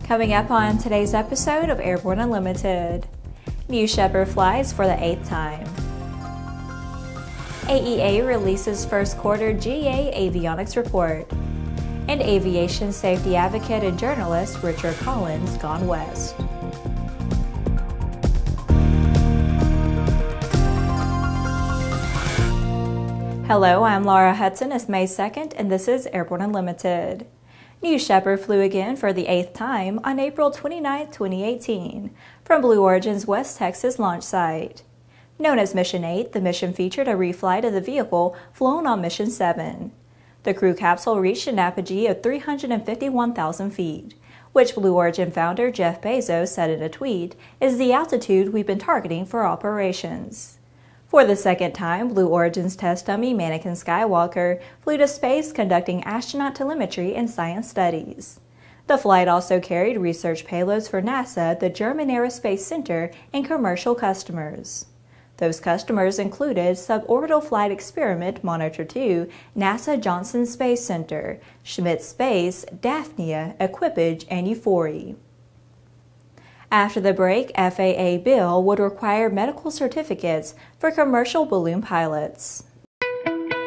Coming up on today's episode of Airborne Unlimited, new Shepard flies for the 8th time. AEA releases first quarter GA Avionics report. And aviation safety advocate and journalist Richard Collins gone west. Hello, I'm Laura Hutson. It's May 2nd, and this is Airborne Unlimited. New Shepard flew again for the 8th time on April 29, 2018, from Blue Origin's West Texas launch site. Known as Mission 8, the mission featured a reflight of the vehicle flown on Mission 7. The crew capsule reached an apogee of 351,000 feet, which Blue Origin founder Jeff Bezos said in a tweet is the altitude we've been targeting for operations. For the second time, Blue Origin's test dummy Mannequin Skywalker flew to space conducting astronaut telemetry and science studies. The flight also carried research payloads for NASA, the German Aerospace Center, and commercial customers. Those customers included Suborbital Flight Experiment Monitor 2, NASA Johnson Space Center, Schmidt Space, Daphnia, Equipage, and Euphoria. After the break, FAA bill would require medical certificates for commercial balloon pilots.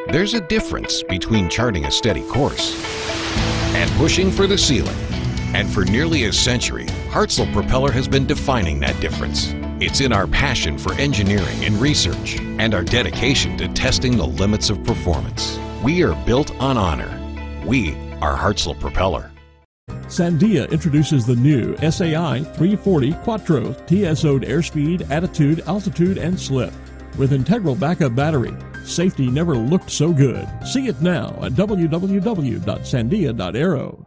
There's a difference between charting a steady course and pushing for the ceiling. And for nearly a century, Hartzell Propeller has been defining that difference. It's in our passion for engineering and research and our dedication to testing the limits of performance. We are built on honor. We are Hartzell Propeller. Sandia introduces the new SAI 340 Quattro TSO'd airspeed, attitude, altitude, and slip. With integral backup battery, safety never looked so good. See it now at www.sandia.aero.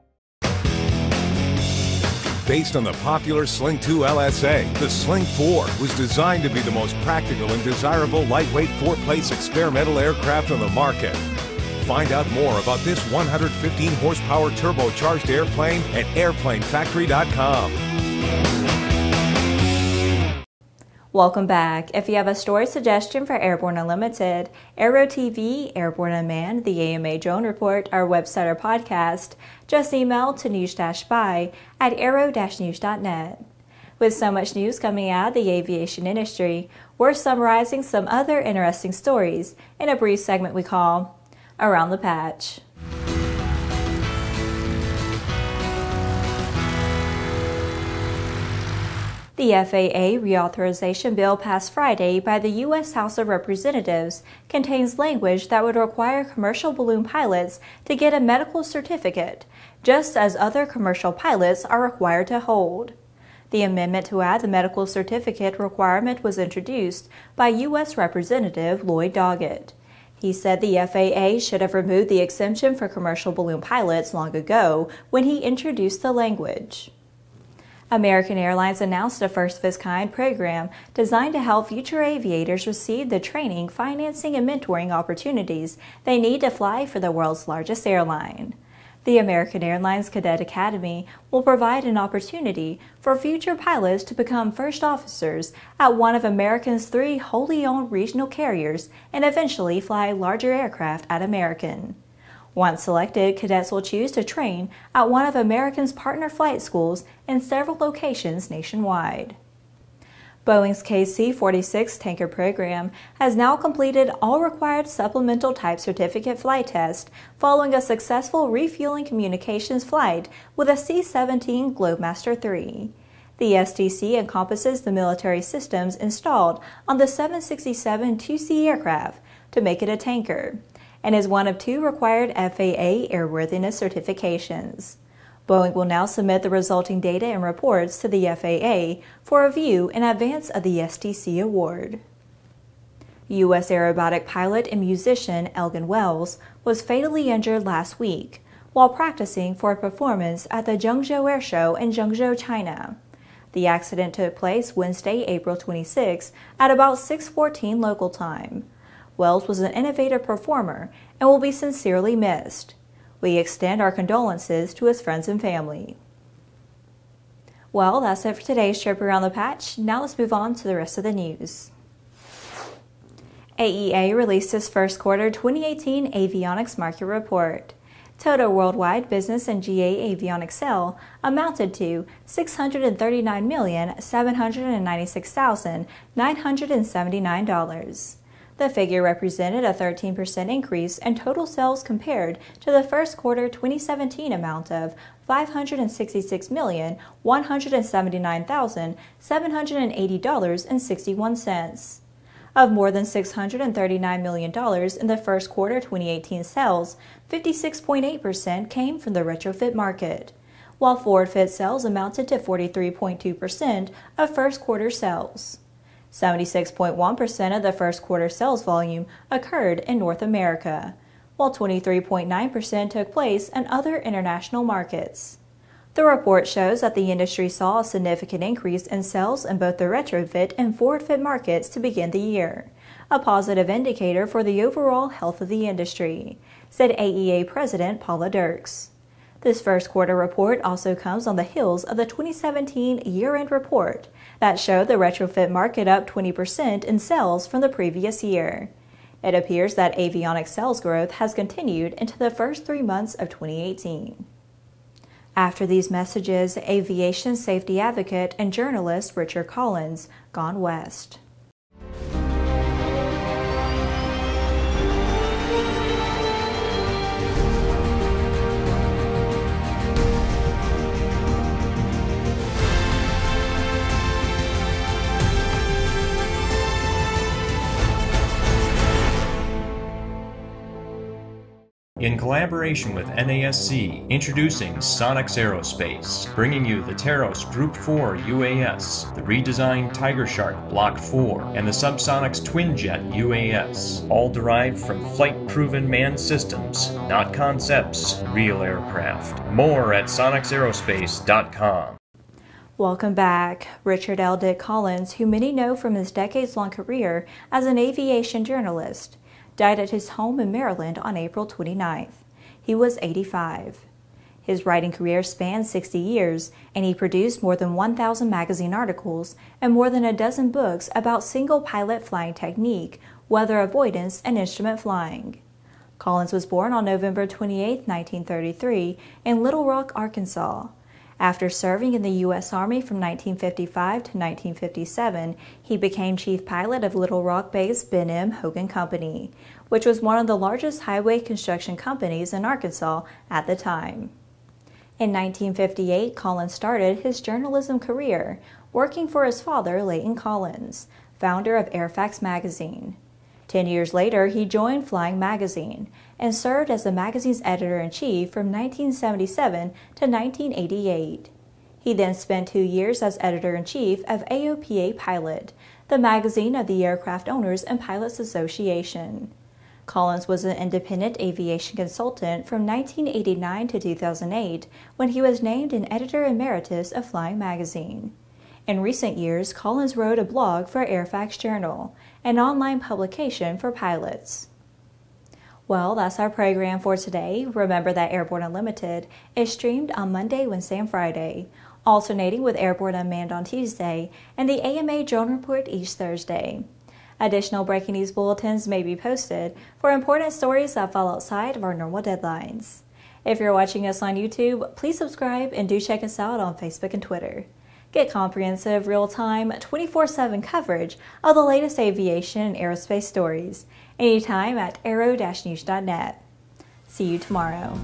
Based on the popular Sling 2 LSA, the Sling 4 was designed to be the most practical and desirable lightweight four-place experimental aircraft on the market. Find out more about this 115 horsepower turbocharged airplane at airplanefactory.com. Welcome back. If you have a story suggestion for Airborne Unlimited, Aero-TV, Airborne Unmanned, the AMA Drone Report, our website or podcast, just email to news-by@aero-news.net. With so much news coming out of the aviation industry, we're summarizing some other interesting stories in a brief segment we call Around the Patch. The FAA reauthorization bill passed Friday by the U.S. House of Representatives contains language that would require commercial balloon pilots to get a medical certificate, just as other commercial pilots are required to hold. The amendment to add the medical certificate requirement was introduced by U.S. Representative Lloyd Doggett. He said the FAA should have removed the exemption for commercial balloon pilots long ago when he introduced the language. American Airlines announced a first-of-its-kind program designed to help future aviators receive the training, financing, and mentoring opportunities they need to fly for the world's largest airline. The American Airlines Cadet Academy will provide an opportunity for future pilots to become first officers at one of American's 3 wholly-owned regional carriers and eventually fly larger aircraft at American. Once selected, cadets will choose to train at one of American's partner flight schools in several locations nationwide. Boeing's KC-46 tanker program has now completed all required supplemental type certificate flight tests following a successful refueling communications flight with a C-17 Globemaster III. The STC encompasses the military systems installed on the 767 2C aircraft to make it a tanker, and is one of 2 required FAA airworthiness certifications. Boeing will now submit the resulting data and reports to the FAA for review in advance of the STC award. U.S. aerobatic pilot and musician Elgin was fatally injured last week while practicing for a performance at the Zhengzhou Airshow in Zhengzhou, China. The accident took place Wednesday, April 26, at about 6:14 local time. Wells was an innovative performer and will be sincerely missed. We extend our condolences to his friends and family. Well, that's it for today's trip around the patch. Now let's move on to the rest of the news. AEA released its first quarter 2018 avionics market report. Total worldwide business and GA avionics sale amounted to $639,796,979. The figure represented a 13% increase in total sales compared to the first quarter 2017 amount of $566,179,780.61. Of more than $639 million in the first quarter 2018 sales, 56.8% came from the retrofit market, while forward-fit sales amounted to 43.2% of first quarter sales. 76.1% of the first quarter sales volume occurred in North America, while 23.9% took place in other international markets. The report shows that the industry saw a significant increase in sales in both the retrofit and forward-fit markets to begin the year, a positive indicator for the overall health of the industry, said AEA President Paula Dirks. This first quarter report also comes on the heels of the 2017 year-end report that showed the retrofit market up 20% in sales from the previous year. It appears that avionics sales growth has continued into the first 3 months of 2018. After these messages, aviation safety advocate and journalist Richard Collins gone west. In collaboration with NASC, introducing Sonix Aerospace, bringing you the Taros Group 4 UAS, the redesigned Tiger Shark Block 4, and the Subsonics Twinjet UAS, all derived from flight-proven manned systems, not concepts, real aircraft. More at sonixaerospace.com. Welcome back. Richard L. Dick Collins, who many know from his decades-long career as an aviation journalist, died at his home in Maryland on April 29th. He was 85. His writing career spanned 60 years, and he produced more than 1,000 magazine articles and more than a dozen books about single-pilot flying technique, weather avoidance, and instrument flying. Collins was born on November 28, 1933, in Little Rock, Arkansas. After serving in the U.S. Army from 1955 to 1957, he became chief pilot of Little Rock-based Ben M. Hogan Company, which was one of the largest highway construction companies in Arkansas at the time. In 1958, Collins started his journalism career, working for his father, Leighton Collins, founder of Airfax magazine. 10 years later, he joined Flying Magazine and served as the magazine's editor-in-chief from 1977 to 1988. He then spent 2 years as editor-in-chief of AOPA Pilot, the magazine of the Aircraft Owners and Pilots Association. Collins was an independent aviation consultant from 1989 to 2008 when he was named an editor emeritus of Flying Magazine. In recent years, Collins wrote a blog for Airfax Journal, an online publication for pilots. Well, that's our program for today. Remember that Airborne Unlimited is streamed on Monday, Wednesday, and Friday, alternating with Airborne Unmanned on Tuesday and the AMA Drone Report each Thursday. Additional breaking news bulletins may be posted for important stories that fall outside of our normal deadlines. If you're watching us on YouTube, please subscribe and do check us out on Facebook and Twitter. Get comprehensive, real-time, 24/7 coverage of the latest aviation and aerospace stories anytime at aero-news.net. See you tomorrow.